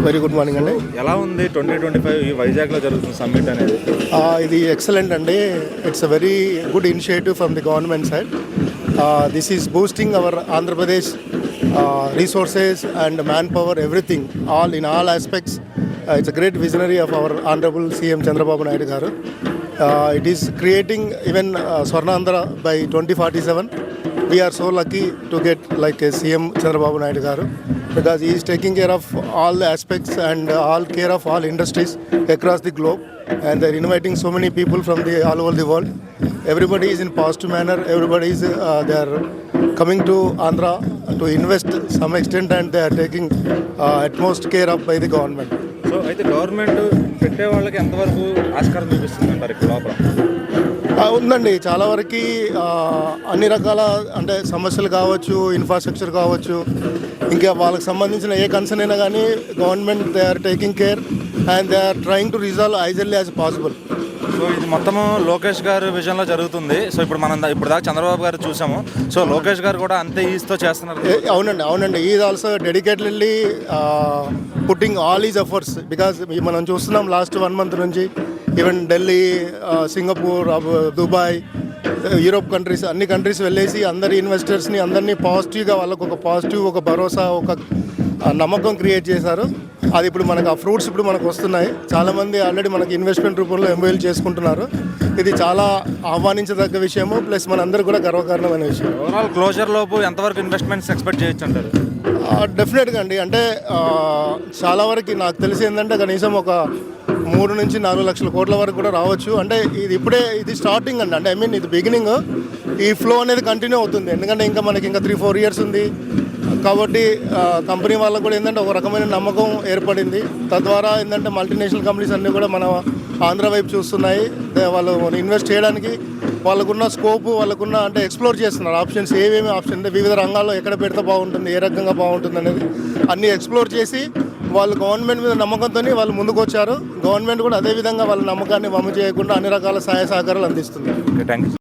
Very good morning అండి. ఎలా ఉంది 2025 ఈ వైజాగ్లో జరుగుతున్న సమ్మిట్ అనేది? ఇది ఎక్సలెంట్ అండి. It's a very good initiative from the government side. This is boosting our Andhra Pradesh resources and manpower, everything, all in all aspects. It's a great visionary of our Honorable CM Chandrababu Naidu garu. It is creating even Swarnandhra by 2047. We are so lucky to get like a CM Chandrababu Naidu garu because he is taking care of all the aspects and all care of all industries across the globe, and they're inviting so many people from the all over the world. Everybody is in positive manner. Everybody is they are coming to Andhra to invest some extent, and they are taking utmost care of by the government. So అయితే government పెట్టే వాళ్ళకి ఎంతవరకు ఆస్కారం చూపిస్తుంది అంటారు ఇక్కడ లోపల? ఉందండి, చాలా వరకు అన్ని రకాల అంటే సమస్యలు కావచ్చు, ఇన్ఫ్రాస్ట్రక్చర్ కావచ్చు, ఇంకా వాళ్ళకి సంబంధించిన ఏ కన్సర్న్ అయినా కానీ government they are taking care and they are trying to resolve as early as possible. So ఇది మొత్తము లోకేష్ గారు విజన్లో జరుగుతుంది. సో ఇప్పుడు మనం ఇప్పుడు దాకా చంద్రబాబు గారు చూసాము. సో లోకేష్ గారు కూడా అంతే ఈజ్తో చేస్తున్నారు. అవునండి is also dedicatedly putting all is efforts because మనం చూస్తున్నాం లాస్ట్ 1 month నుంచి even Delhi, Singapore, Dubai, Europe countries, అన్ని కంట్రీస్ వెళ్ళేసి అందరి ఇన్వెస్టర్స్ని అందరినీ పాజిటివ్గా వాళ్ళకు ఒక పాజిటివ్, ఒక భరోసా, ఒక నమ్మకం క్రియేట్ చేశారు. అది ఇప్పుడు మనకు ఆ ఫ్రూట్స్ ఇప్పుడు మనకు వస్తున్నాయి. చాలామంది ఆల్రెడీ మనకి ఇన్వెస్ట్మెంట్ రూపంలో ఎంఓఎల్ చేసుకుంటున్నారు. ఇది చాలా ఆహ్వానించదగ్గ విషయము, ప్లస్ మనందరూ కూడా గర్వకారణమైన విషయం. ఓవరాల్ క్లోజర్ లోపు ఎంతవరకు ఇన్వెస్ట్మెంట్స్ ఎక్స్పెక్ట్ చేయొచ్చు అంటారు? డెఫినెట్గా అండి, అంటే చాలా వరకు నాకు తెలిసి ఏంటంటే కనీసం ఒక 3 నుంచి 4 లక్షల కోట్ల వరకు కూడా రావచ్చు. అంటే ఇది ఇప్పుడే ఇది స్టార్టింగ్ అండి, అంటే ఐ మీన్ ఇది బిగినింగ్. ఈ ఫ్లో అనేది కంటిన్యూ అవుతుంది, ఎందుకంటే ఇంకా మనకి ఇంకా 3-4 years ఉంది కాబట్టి కంపెనీ వాళ్ళకు కూడా ఏంటంటే ఒక రకమైన నమ్మకం ఏర్పడింది. తద్వారా ఏంటంటే మల్టీనేషనల్ కంపెనీస్ అన్నీ కూడా మన ఆంధ్ర వైపు చూస్తున్నాయి. వాళ్ళు ఇన్వెస్ట్ చేయడానికి వాళ్ళకున్న స్కోప్, వాళ్ళకున్న అంటే ఎక్స్ప్లోర్ చేస్తున్నారు ఆప్షన్స్, ఏమేమి ఆప్షన్ అంటే వివిధ రంగాల్లో ఎక్కడ పెడితే బాగుంటుంది, ఏ రకంగా బాగుంటుంది అనేది అన్నీ ఎక్స్ప్లోర్ చేసి వాళ్ళు గవర్నమెంట్ మీద నమ్మకంతో వాళ్ళు ముందుకు వచ్చారు. గవర్నమెంట్ కూడా అదేవిధంగా వాళ్ళ నమ్మకాన్ని వమ్ము చేయకుండా అన్ని రకాల సహాయ సహకారాలు అందిస్తుంది. Thank you.